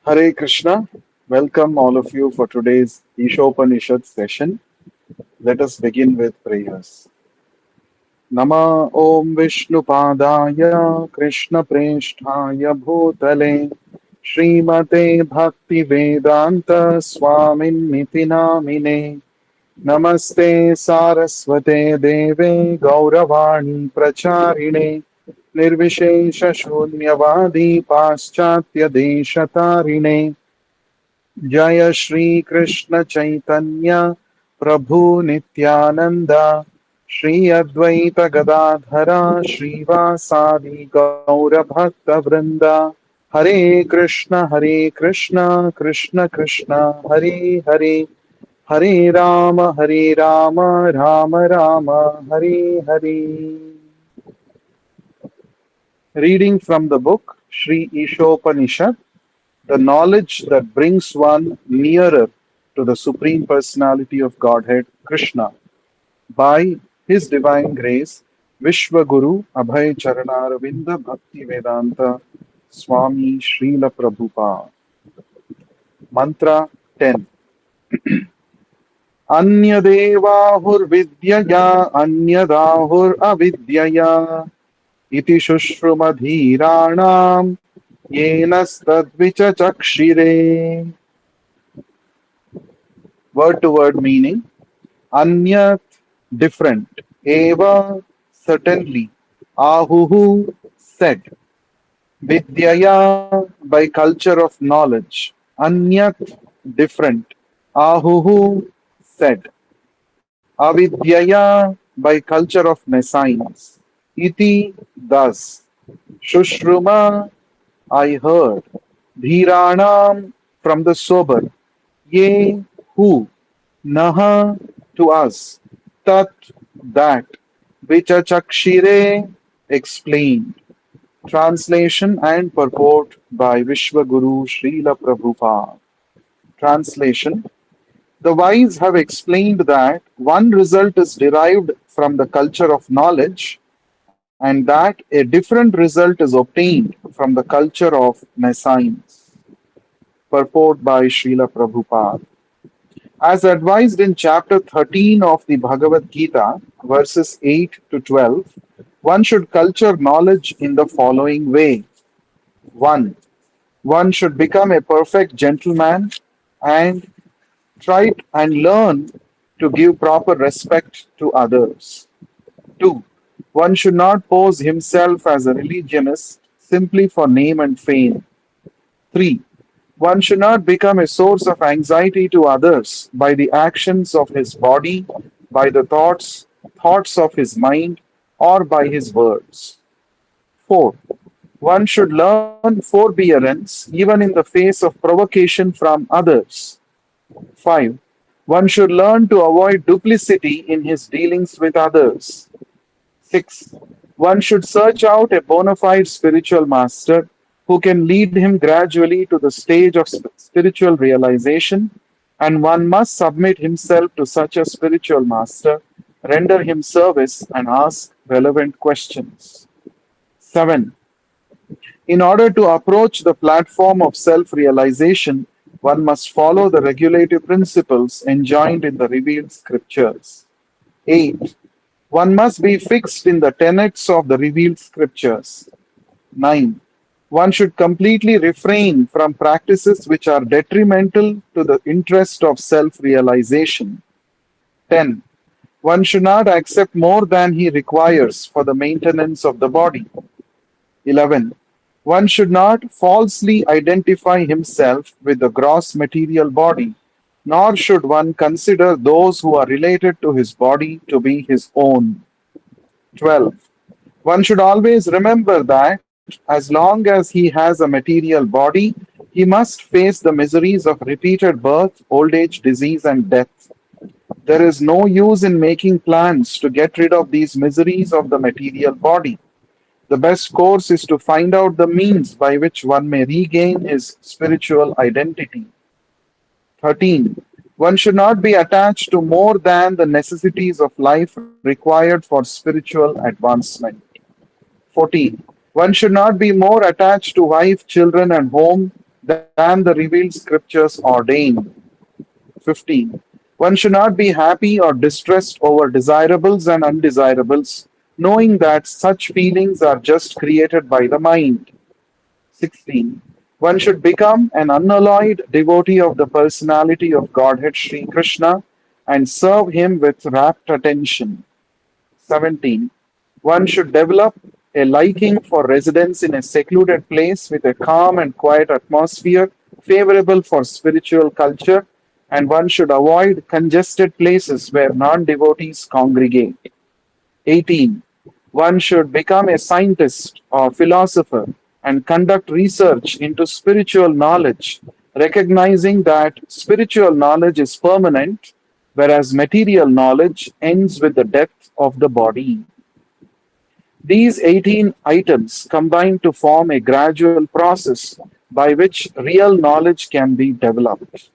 Hare Krishna. Welcome all of you for today's Ishopanishad session. Let us begin with prayers. Nama Om Vishnu Padaya Krishna Preshthaya Bhutale Srimate Bhakti Vedanta Swamin Niti Namine Namaste Saraswate Deve Gauravani Pracharine Nirvishesha Shunyavadi Paschatya Deshatarine जय श्री कृष्ण चैतन्य प्रभु नित्यानंद श्री अद्वैत गदाधर श्रीवासादि गौर भक्त वृंद हरे Krishna Krishna Krishna Hare Hare Hare Ram Ram Ram Hare Hare. Reading from the book Sri Ishopanishad, the knowledge that brings one nearer to the Supreme Personality of Godhead, Krishna, by His Divine Grace, Vishwaguru Abhay Charanaravinda Bhakti Vedanta Swami Srila Prabhupada. Mantra 10. Anyadevahurvidyaya anyadahur avidyaya iti shushrumadhiranam yenastadvichachakshire. Word to word meaning. Anyat, different. Eva, certainly. Ahuhu, said. Vidyaya, by culture of knowledge. Anyat, different. Ahuhu, said. Avidyaya, by culture of nescience. Iti, thus. Shushruma, I heard. Dhiranam, from the sober. Ye, who? Naha, to us. Tat, that. Vichachakshire, explained. Translation and purport by Vishwaguru Srila Prabhupada. Translation. The wise have explained that one result is derived from the culture of knowledge and that a different result is obtained from the culture of nescience. Purport by Srila Prabhupada. As advised in chapter 13 of the Bhagavad Gita, verses 8 to 12, one should culture knowledge in the following way. 1. One should become a perfect gentleman and try and learn to give proper respect to others. 2. One should not pose himself as a religionist simply for name and fame. 3. One should not become a source of anxiety to others by the actions of his body, by the thoughts of his mind, or by his words. 4. One should learn forbearance even in the face of provocation from others. 5. One should learn to avoid duplicity in his dealings with others. 6. One should search out a bona fide spiritual master who can lead him gradually to the stage of spiritual realization, and one must submit himself to such a spiritual master, render him service, and ask relevant questions. 7. In order to approach the platform of self realization, one must follow the regulative principles enjoined in the revealed scriptures. 8. One must be fixed in the tenets of the revealed scriptures. 9. One should completely refrain from practices which are detrimental to the interest of self realization. 10. One should not accept more than he requires for the maintenance of the body. 11. One should not falsely identify himself with the gross material body, nor should one consider those who are related to his body to be his own. 12. One should always remember that as long as he has a material body, he must face the miseries of repeated birth, old age, disease, and death. There is no use in making plans to get rid of these miseries of the material body. The best course is to find out the means by which one may regain his spiritual identity. 13. One should not be attached to more than the necessities of life required for spiritual advancement. 14. One should not be more attached to wife, children, and home than the revealed scriptures ordain. 15. One should not be happy or distressed over desirables and undesirables, knowing that such feelings are just created by the mind. 16. One should become an unalloyed devotee of the personality of Godhead Sri Krishna and serve him with rapt attention. 17. One should develop a liking for residence in a secluded place with a calm and quiet atmosphere favorable for spiritual culture, and one should avoid congested places where non devotees congregate. 18. One should become a scientist or philosopher and conduct research into spiritual knowledge, recognizing that spiritual knowledge is permanent, whereas material knowledge ends with the death of the body. These 18 items combine to form a gradual process by which real knowledge can be developed.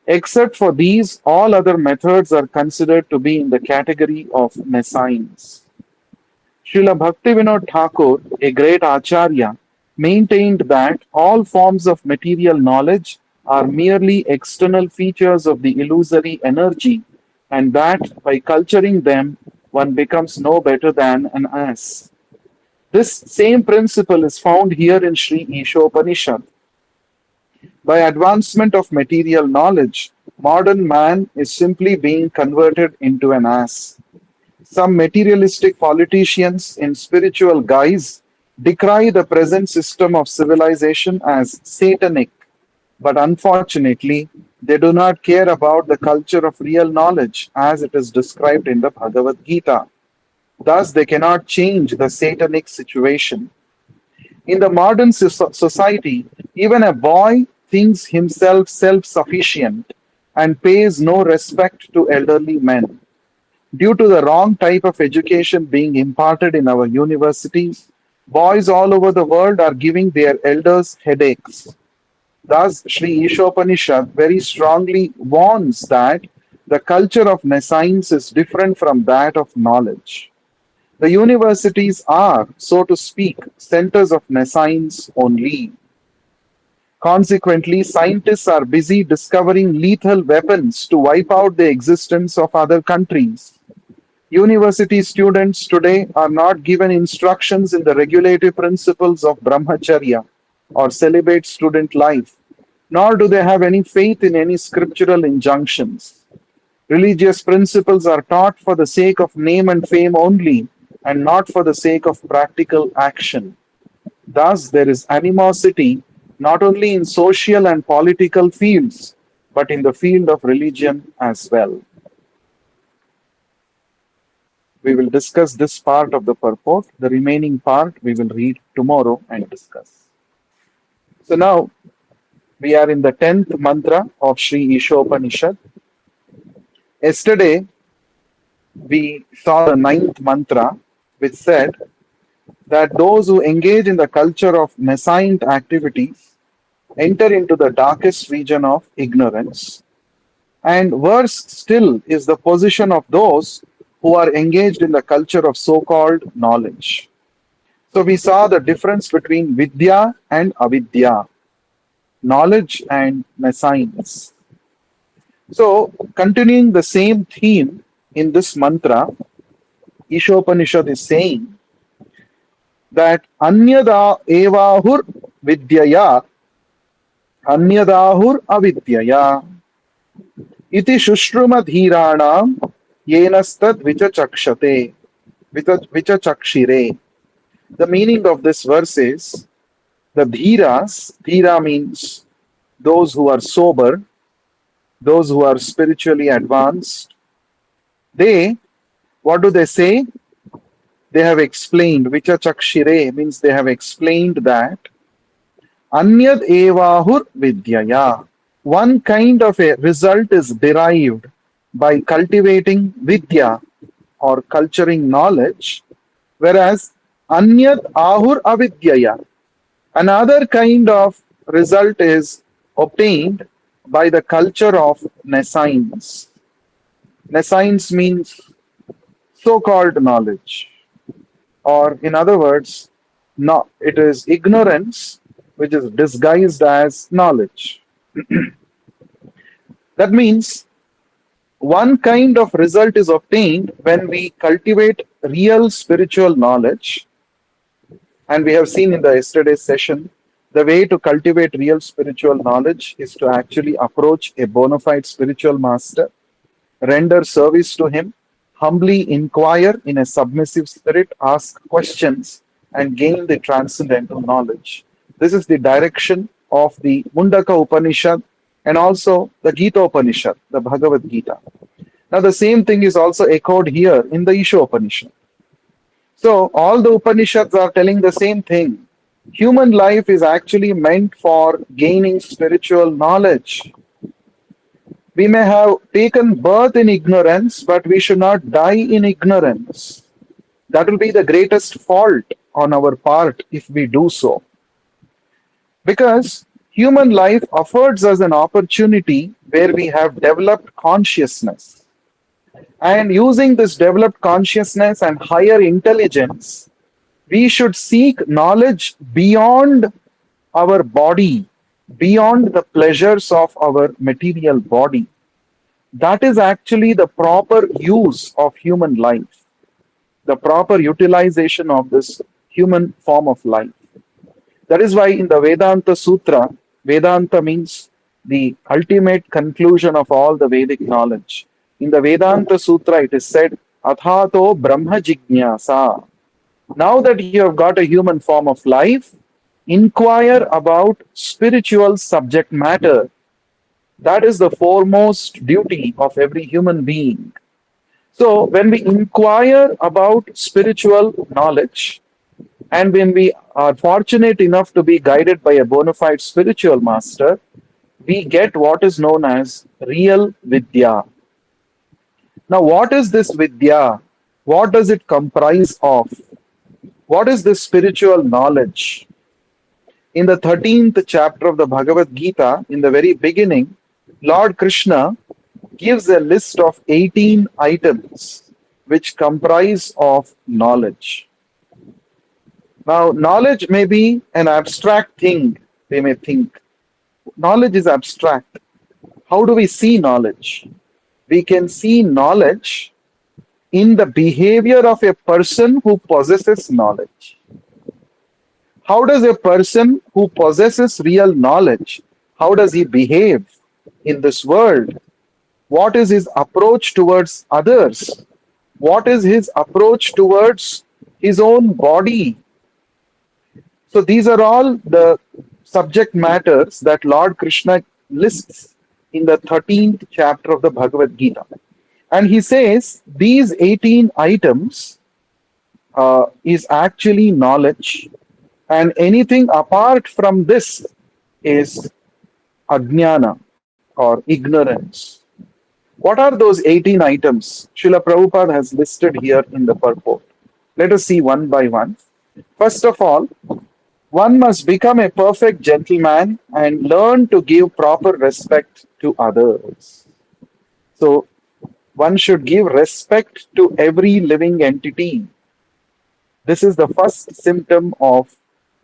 Except for these, all other methods are considered to be in the category of nescience. Srila Bhaktivinoda Thakur, a great acharya, maintained that all forms of material knowledge are merely external features of the illusory energy, and that by culturing them, one becomes no better than an ass. This same principle is found here in Sri Ishopanishad. By advancement of material knowledge, modern man is simply being converted into an ass. Some materialistic politicians in spiritual guise decry the present system of civilization as satanic, but unfortunately, they do not care about the culture of real knowledge as it is described in the Bhagavad Gita. Thus, they cannot change the satanic situation. In the modern society, even a boy thinks himself self sufficient and pays no respect to elderly men. Due to the wrong type of education being imparted in our universities, boys all over the world are giving their elders headaches. Thus, Sri Ishopanishad very strongly warns that the culture of nescience is different from that of knowledge. The universities are, so to speak, centers of nescience only. Consequently, scientists are busy discovering lethal weapons to wipe out the existence of other countries. University students today are not given instructions in the regulative principles of brahmacharya or celibate student life, nor do they have any faith in any scriptural injunctions. Religious principles are taught for the sake of name and fame only, and not for the sake of practical action. Thus, there is animosity not only in social and political fields, but in the field of religion as well. We will discuss this part of the purport. The remaining part we will read tomorrow and discuss. So now we are in the 10th mantra of Sri Ishopanishad. Yesterday we saw the ninth mantra, which said that those who engage in the culture of nescient activities enter into the darkest region of ignorance. And worse still is the position of those who are engaged in the culture of so called knowledge. So we saw the difference between vidya and avidya, knowledge and nescience. So, continuing the same theme in this mantra, Ishopanishad is saying that Anyada evahur vidyaya, Anyadahur avidyaya, iti shushruma dhiranam yenastad vichachakshate, vichachakshire. The meaning of this verse is the dhiras, dhira means those who are sober, those who are spiritually advanced. They, what do they say? They have explained, vichachakshire means they have explained that anyad evahur vidyaya. One kind of a result is derived by cultivating vidya or culturing knowledge, whereas anyad ahur avidyaya. Another kind of result is obtained by the culture of nescience. Nescience means so called knowledge, or in other words, no, it is ignorance which is disguised as knowledge. That means one kind of result is obtained when we cultivate real spiritual knowledge, and we have seen in the yesterday's session the way to cultivate real spiritual knowledge is to actually approach a bona fide spiritual master, render service to him, humbly inquire in a submissive spirit, ask questions, and gain the transcendental knowledge. This is the direction of the Mundaka Upanishad and also the Gita Upanishad, the Bhagavad Gita. Now, the same thing is also echoed here in the Isha Upanishad. So, all the Upanishads are telling the same thing. Human life is actually meant for gaining spiritual knowledge. We may have taken birth in ignorance, but we should not die in ignorance. That will be the greatest fault on our part if we do so. Because human life affords us an opportunity where we have developed consciousness. And using this developed consciousness and higher intelligence, we should seek knowledge beyond our body, beyond the pleasures of our material body. That is actually the proper use of human life, the proper utilization of this human form of life. That is why in the Vedanta Sutra, Vedanta means the ultimate conclusion of all the Vedic knowledge. In the Vedanta Sutra, it is said, Athato Brahma Jignasa. Now that you have got a human form of life, inquire about spiritual subject matter. That is the foremost duty of every human being. So, when we inquire about spiritual knowledge, and when we are fortunate enough to be guided by a bona fide spiritual master, we get what is known as real Vidya. Now, what is this Vidya? What does it comprise of? What is this spiritual knowledge? In the 13th chapter of the Bhagavad Gita, in the very beginning, Lord Krishna gives a list of 18 items which comprise of knowledge. Now, knowledge may be an abstract thing, they may think. Knowledge is abstract. How do we see knowledge? We can see knowledge in the behavior of a person who possesses knowledge. How does a person who possesses real knowledge, how does he behave in this world? What is his approach towards others? What is his approach towards his own body? So these are all the subject matters that Lord Krishna lists in the 13th chapter of the Bhagavad Gita. And he says these 18 items is actually knowledge, and anything apart from this is ajnana or ignorance. What are those 18 items? Srila Prabhupada has listed here in the purport. Let us see one by one. First of all, one must become a perfect gentleman and learn to give proper respect to others. So, one should give respect to every living entity. This is the first symptom of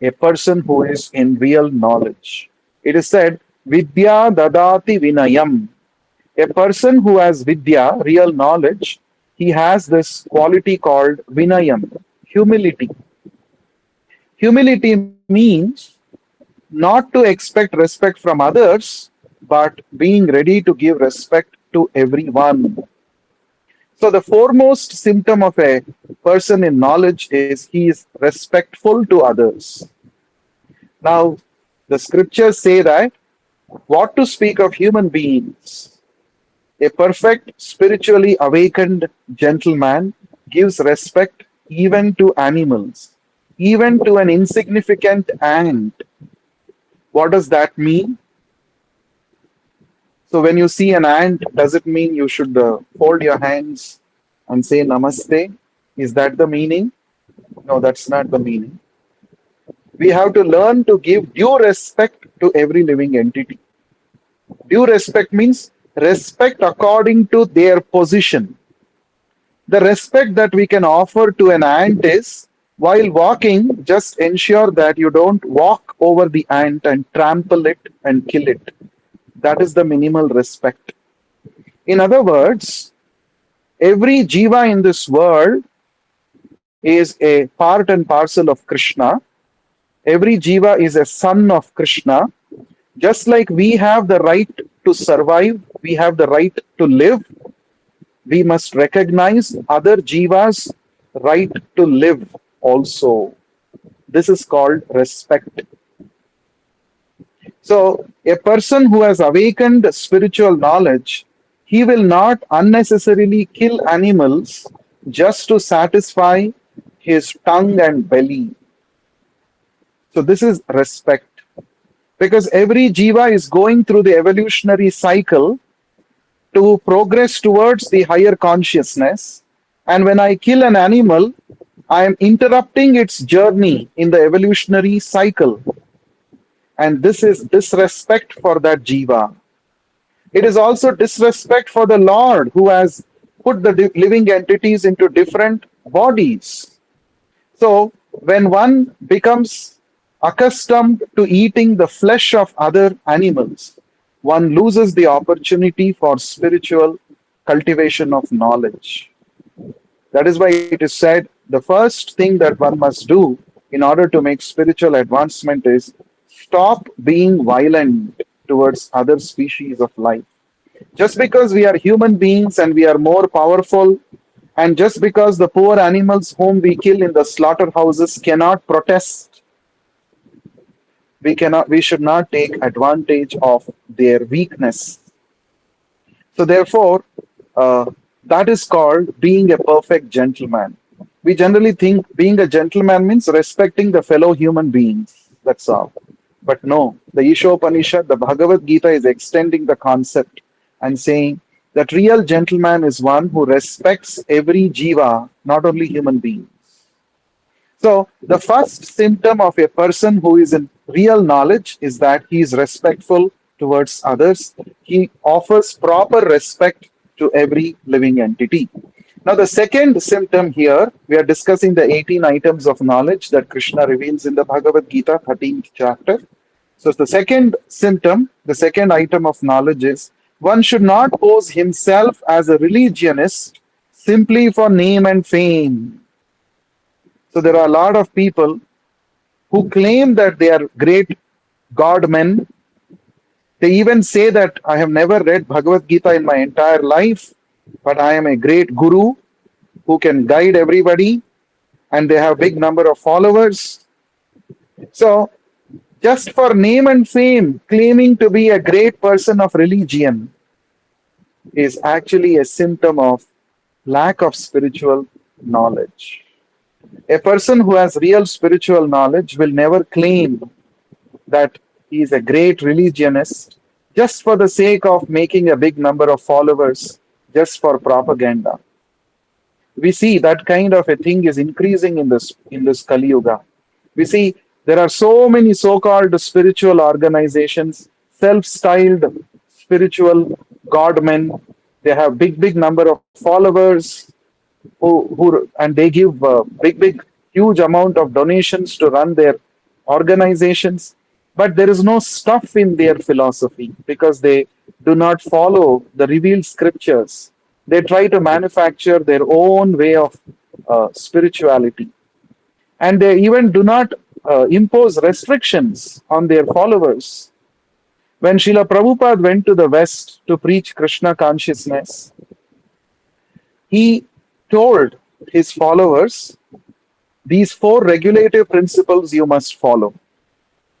a person who is in real knowledge. It is said, Vidya dadati vinayam. A person who has vidya, real knowledge, he has this quality called vinayam, humility. Humility means not to expect respect from others, but being ready to give respect to everyone. So, the foremost symptom of a person in knowledge is he is respectful to others. Now, the scriptures say that what to speak of human beings? A perfect, spiritually awakened gentleman gives respect even to animals, even to an insignificant ant. What does that mean? So, when you see an ant, does it mean you should fold your hands and say namaste? Is that the meaning? No, that's not the meaning. We have to learn to give due respect to every living entity. Due respect means respect according to their position. The respect that we can offer to an ant is While walking, just ensure that you don't walk over the ant and trample it and kill it. That is the minimal respect. In other words, every jiva in this world is a part and parcel of Krishna. Every jiva is a son of Krishna. Just like we have the right to survive, we have the right to live, we must recognize other jivas' right to live also. This is called respect. So, a person who has awakened spiritual knowledge, he will not unnecessarily kill animals just to satisfy his tongue and belly. So, this is respect. Because every jiva is going through the evolutionary cycle to progress towards the higher consciousness. And when I kill an animal, I am interrupting its journey in the evolutionary cycle. And this is disrespect for that jiva. It is also disrespect for the Lord who has put the living entities into different bodies. So, when one becomes accustomed to eating the flesh of other animals, one loses the opportunity for spiritual cultivation of knowledge. That is why it is said the first thing that one must do in order to make spiritual advancement is stop being violent towards other species of life. Just because we are human beings and we are more powerful, and just because the poor animals whom we kill in the slaughterhouses cannot protest, we should not take advantage of their weakness. So therefore, uh, that is called being a perfect gentleman. We generally think being a gentleman means respecting the fellow human beings. That's all. But no, the Ishopanishad, the Bhagavad Gita is extending the concept and saying that real gentleman is one who respects every jiva, not only human beings. So, the first symptom of a person who is in real knowledge is that he is respectful towards others. He offers proper respect to every living entity. Now, the second symptom here, we are discussing the 18 items of knowledge that Krishna reveals in the Bhagavad Gita, 13th chapter. So, the second symptom, the second item of knowledge is one should not pose himself as a religionist simply for name and fame. So there are a lot of people who claim that they are great God men. They even say that I have never read Bhagavad Gita in my entire life, but I am a great guru who can guide everybody, and they have big number of followers. So just for name and fame, claiming to be a great person of religion is actually a symptom of lack of spiritual knowledge. A person who has real spiritual knowledge will never claim that he is a great religionist just for the sake of making a big number of followers, just for propaganda. We see that kind of a thing is increasing in this Kali Yuga. We see there are so many so-called spiritual organizations, self-styled spiritual godmen. They have big number of followers, and they give big huge amount of donations to run their organizations, but there is no stuff in their philosophy because they do not follow the revealed scriptures. They try to manufacture their own way of spirituality, and they even do not impose restrictions on their followers. When Srila Prabhupada went to the West to preach Krishna consciousness, he told his followers these four regulative principles you must follow: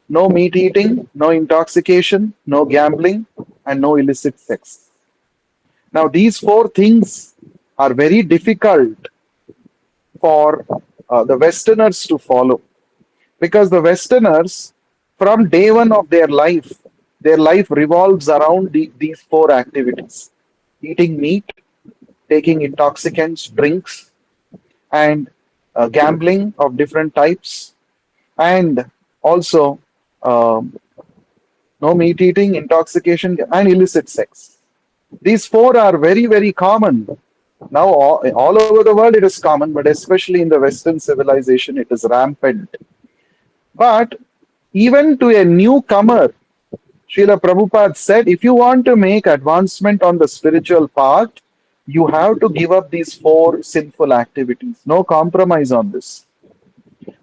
no meat eating, no intoxication, no gambling, and no illicit sex. Now, these four things are very difficult for the Westerners to follow because the Westerners, from day one of their life revolves around these four activities: eating meat, taking intoxicants, drinks, and gambling of different types, and also um, no meat eating, intoxication, and illicit sex. These four are very, very common Now, all over the world it is common, but especially in the Western civilization, it is rampant. But even to a newcomer, Srila Prabhupada said, if you want to make advancement on the spiritual path, you have to give up these four sinful activities. No compromise on this.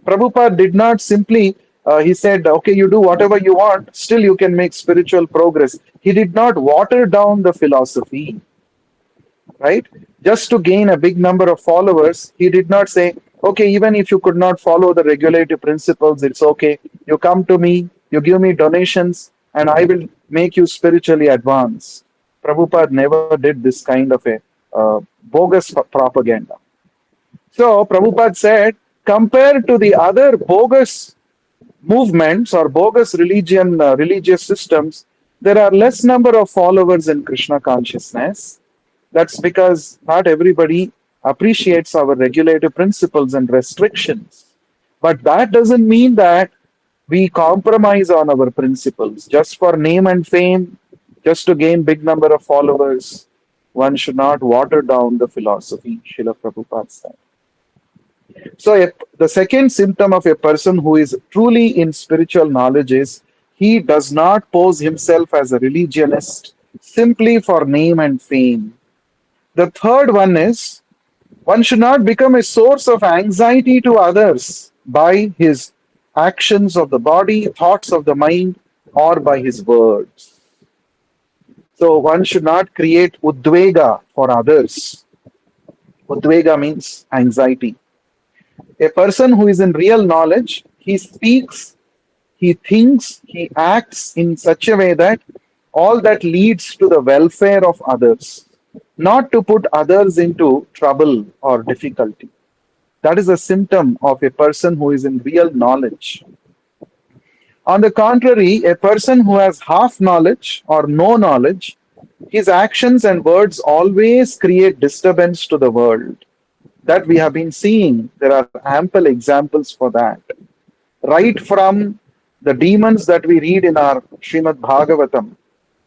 Prabhupada did not simply, he said, okay, you do whatever you want, still you can make spiritual progress. He did not water down the philosophy, right? Just to gain a big number of followers, he did not say, okay, even if you could not follow the regulative principles, it's okay. You come to me, you give me donations, and I will make you spiritually advance. Prabhupada never did this kind of a bogus propaganda. So Prabhupada said, compared to the other bogus movements or bogus religious systems, there are less number of followers in Krishna consciousness. That's because not everybody appreciates our regulative principles and restrictions. But that doesn't mean that we compromise on our principles just for name and fame, just to gain big number of followers. One should not water down the philosophy, Srila Prabhupada said. So, the second symptom of a person who is truly in spiritual knowledge is he does not pose himself as a religionist simply for name and fame. The third one is one should not become a source of anxiety to others by his actions of the body, thoughts of the mind, or by his words. So, one should not create udvega for others. Udvega means anxiety. A person who is in real knowledge, he speaks, he thinks, he acts in such a way that all that leads to the welfare of others, not to put others into trouble or difficulty. That is a symptom of a person who is in real knowledge. On the contrary, a person who has half knowledge or no knowledge, his actions and words always create disturbance to the world. That we have been seeing. There are ample examples for that. Right from the demons that we read in our Srimad Bhagavatam,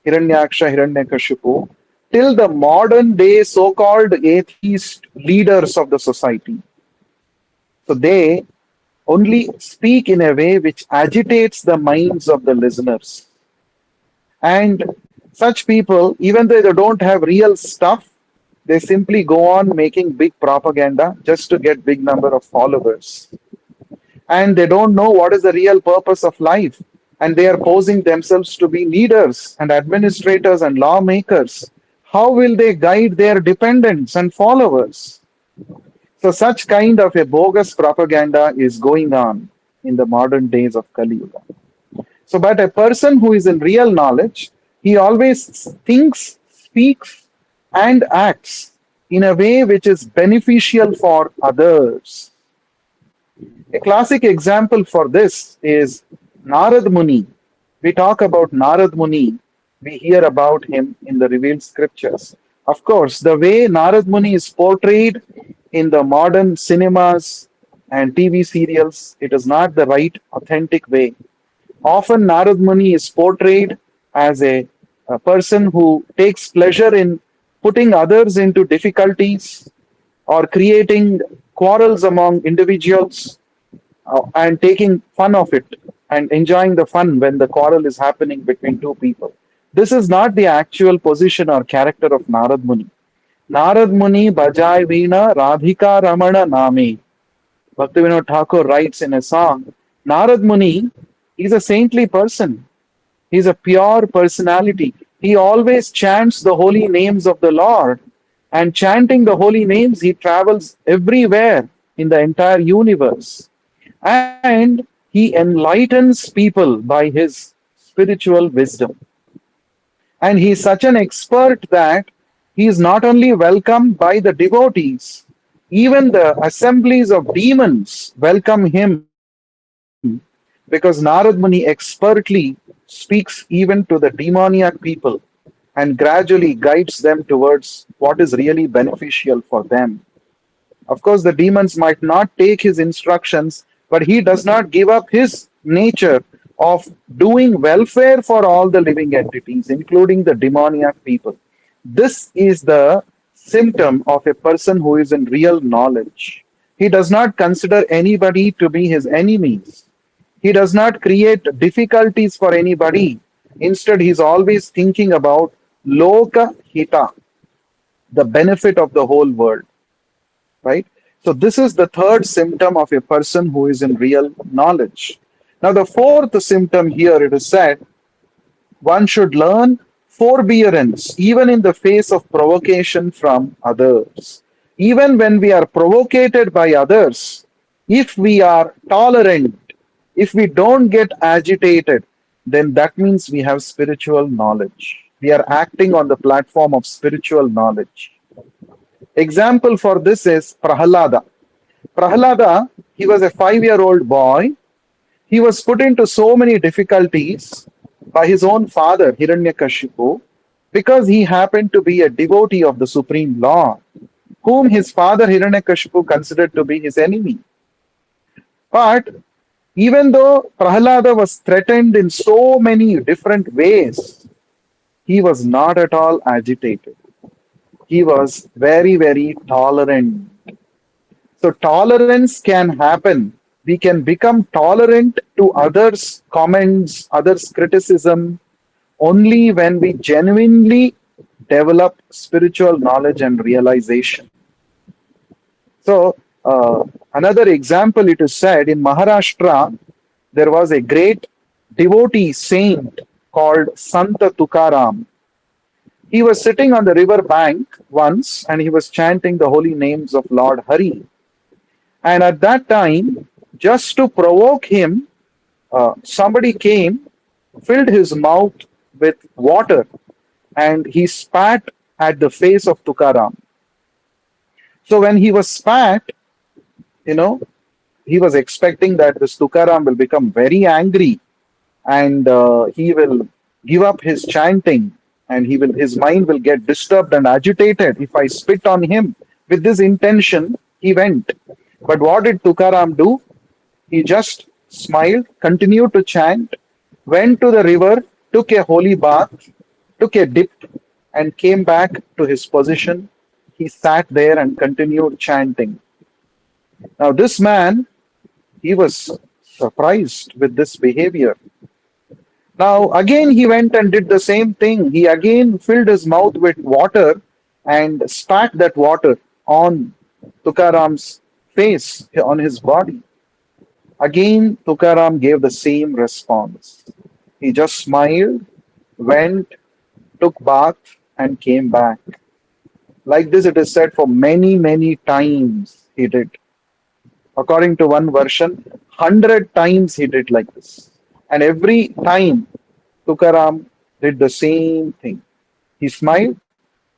Hiranyaksha, Hiranyakashipu, till the modern day so called atheist leaders of the society. So they only speak in a way which agitates the minds of the listeners. And such people, even though they don't have real stuff, they simply go on making big propaganda just to get big number of followers. And they don't know what is the real purpose of life. And they are posing themselves to be leaders and administrators and lawmakers. How will they guide their dependents and followers? So such kind of a bogus propaganda is going on in the modern days of Kali Yuga. So, but a person who is in real knowledge, he always thinks, speaks, and acts in a way which is beneficial for others. A classic example for this is Narad Muni. We talk about Narad Muni, we hear about him in the revealed scriptures. Of course, the way Narad Muni is portrayed in the modern cinemas and TV serials, it is not the right, authentic way. Often Narad Muni is portrayed as a person who takes pleasure in putting others into difficulties or creating quarrels among individuals and taking fun of it and enjoying the fun when the quarrel is happening between two people. This is not the actual position or character of Narad Muni. Narad Muni Bajai Veena Radhika Ramana Name. Bhaktivinoda Thakur writes in a song, Narad Muni is a saintly person. He's a pure personality. He always chants the holy names of the Lord. And chanting the holy names, he travels everywhere in the entire universe. And he enlightens people by his spiritual wisdom. And he is such an expert that he is not only welcomed by the devotees, even the assemblies of demons welcome him because Narad Muni expertly speaks even to the demoniac people and gradually guides them towards what is really beneficial for them. Of course, the demons might not take his instructions, but he does not give up his nature of doing welfare for all the living entities, including the demoniac people. This is the symptom of a person who is in real knowledge. He does not consider anybody to be his enemies. He does not create difficulties for anybody. Instead, he's always thinking about loka hita, the benefit of the whole world, right? So, this is the third symptom of a person who is in real knowledge. Now, the fourth symptom here, it is said, one should learn forbearance even in the face of provocation from others. Even when we are provoked by others, if we are tolerant, if we don't get agitated, then that means we have spiritual knowledge. We are acting on the platform of spiritual knowledge. Example for this is Prahalada. Prahalada, he was a 5-year-old boy. He was put into so many difficulties by his own father, Hiranyakashipu, because he happened to be a devotee of the Supreme Lord, whom his father Hiranyakashipu considered to be his enemy. But even though Prahalada was threatened in so many different ways, he was not at all agitated. He was very, very tolerant. So, tolerance can happen. We can become tolerant to others' comments, others' criticism, only when we genuinely develop spiritual knowledge and realization. So, another example, it is said in Maharashtra, there was a great devotee saint called Santa Tukaram. He was sitting on the river bank once and he was chanting the holy names of Lord Hari. And at that time, just to provoke him, somebody came, filled his mouth with water, and he spat at the face of Tukaram. So when he was spat, you know, he was expecting that this Tukaram will become very angry and he will give up his chanting and his mind will get disturbed and agitated if I spit on him. With this intention, he went. But what did Tukaram do? He just smiled, continued to chant, went to the river, took a holy bath, took a dip, and came back to his position. He sat there and continued chanting. Now, this man, he was surprised with this behavior. Now, again, he went and did the same thing. He again filled his mouth with water and spat that water on Tukaram's face, on his body. Again, Tukaram gave the same response. He just smiled, went, took bath, and came back. Like this, it is said for many, many times he did. According to one version, 100 times he did like this. And every time Tukaram did the same thing. He smiled,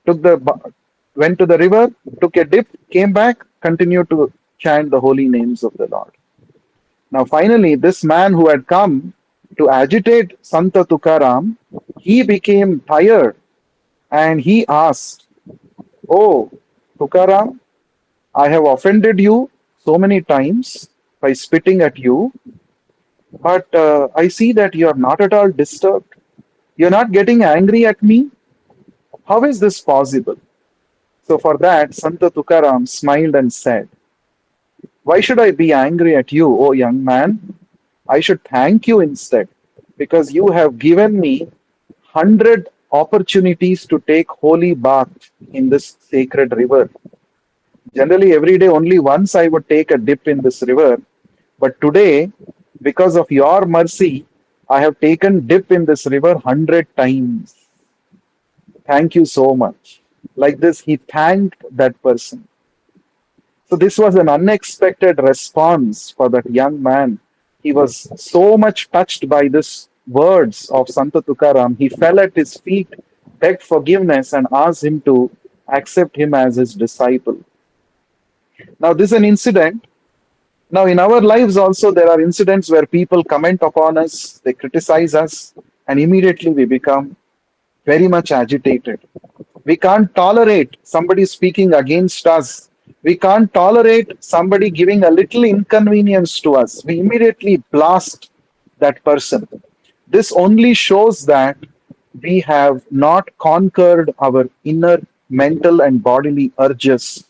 went to the river, took a dip, came back, continued to chant the holy names of the Lord. Now finally, this man who had come to agitate Santa Tukaram, he became tired and he asked, "Oh, Tukaram, I have offended you so many times by spitting at you, but I see that you are not at all disturbed. You're not getting angry at me. How is this possible?" So for that, Santa Tukaram smiled and said, "Why should I be angry at you, O young man? I should thank you instead, because you have given me 100 opportunities to take holy bath in this sacred river. Generally, every day only once I would take a dip in this river, but today, because of your mercy, I have taken dip in this river 100 times. Thank you so much." Like this, he thanked that person. So this was an unexpected response for that young man. He was so much touched by these words of Santa Tukaram. He fell at his feet, begged forgiveness, and asked him to accept him as his disciple. Now, this is an incident. Now, in our lives also, there are incidents where people comment upon us, they criticize us, and immediately we become very much agitated. We can't tolerate somebody speaking against us. We can't tolerate somebody giving a little inconvenience to us. We immediately blast that person. This only shows that we have not conquered our inner mental and bodily urges.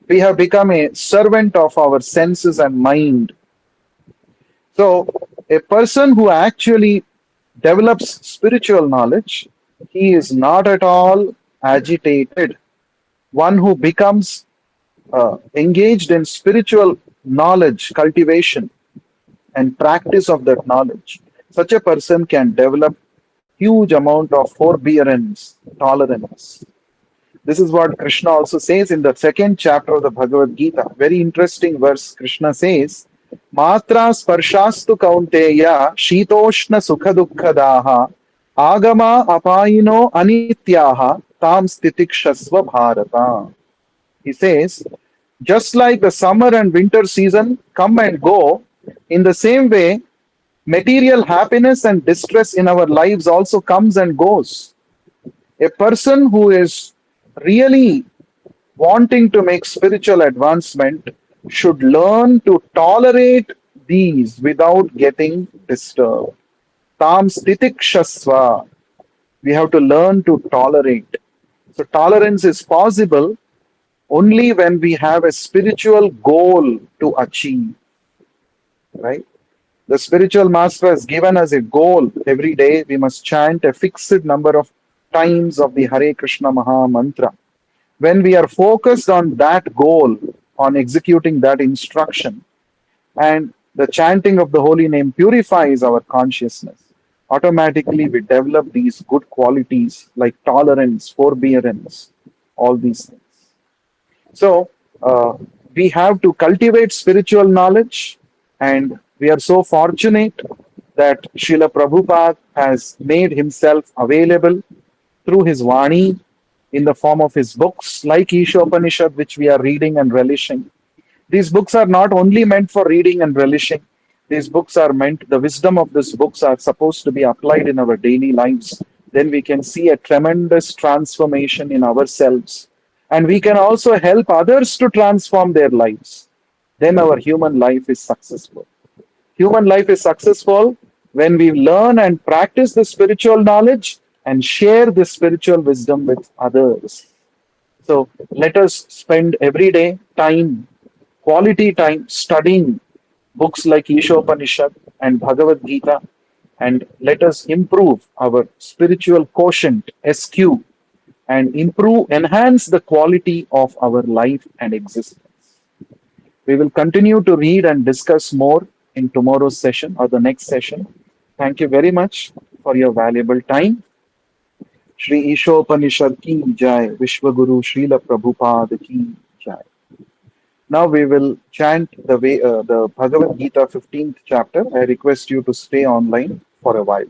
We have become a servant of our senses and mind. So, a person who actually develops spiritual knowledge, he is not at all agitated. One who becomes engaged in spiritual knowledge, cultivation, and practice of that knowledge, such a person can develop huge amount of forbearance, tolerance. This is what Krishna also says in the second chapter of the Bhagavad Gita. Very interesting verse. Krishna says, Matra sparshastu kaunteya shitoshna sukha dukkhadaha agama apayino anityaha tam stitikshasva bharata. He says, just like the summer and winter season come and go, in the same way, material happiness and distress in our lives also comes and goes. A person who is really wanting to make spiritual advancement should learn to tolerate these without getting disturbed. Tam stitikshasva. We have to learn to tolerate. So tolerance is possible only when we have a spiritual goal to achieve, right? The spiritual master has given us a goal. Every day we must chant a fixed number of times of the Hare Krishna Maha Mantra. When we are focused on that goal, on executing that instruction, and the chanting of the holy name purifies our consciousness, automatically we develop these good qualities like tolerance, forbearance, all these things. So, we have to cultivate spiritual knowledge, and we are so fortunate that Srila Prabhupada has made himself available through his Vani in the form of his books like Ishopanishad, which we are reading and relishing. These books are not only meant for reading and relishing, these books are meant, the wisdom of these books are supposed to be applied in our daily lives. Then we can see a tremendous transformation in ourselves. And we can also help others to transform their lives. Then our human life is successful. Human life is successful when we learn and practice the spiritual knowledge and share the spiritual wisdom with others. So let us spend every day time, quality time, studying books like Ishopanishad and Bhagavad Gita, and let us improve our spiritual quotient, SQ, and improve, enhance the quality of our life and existence. We will continue to read and discuss more in tomorrow's session or the next session. Thank you very much for your valuable time. Shri Ishopanishad ki jai, Vishwaguru Srila Prabhupada ki jai. Now we will chant the Bhagavad Gita 15th chapter. I request you to stay online for a while.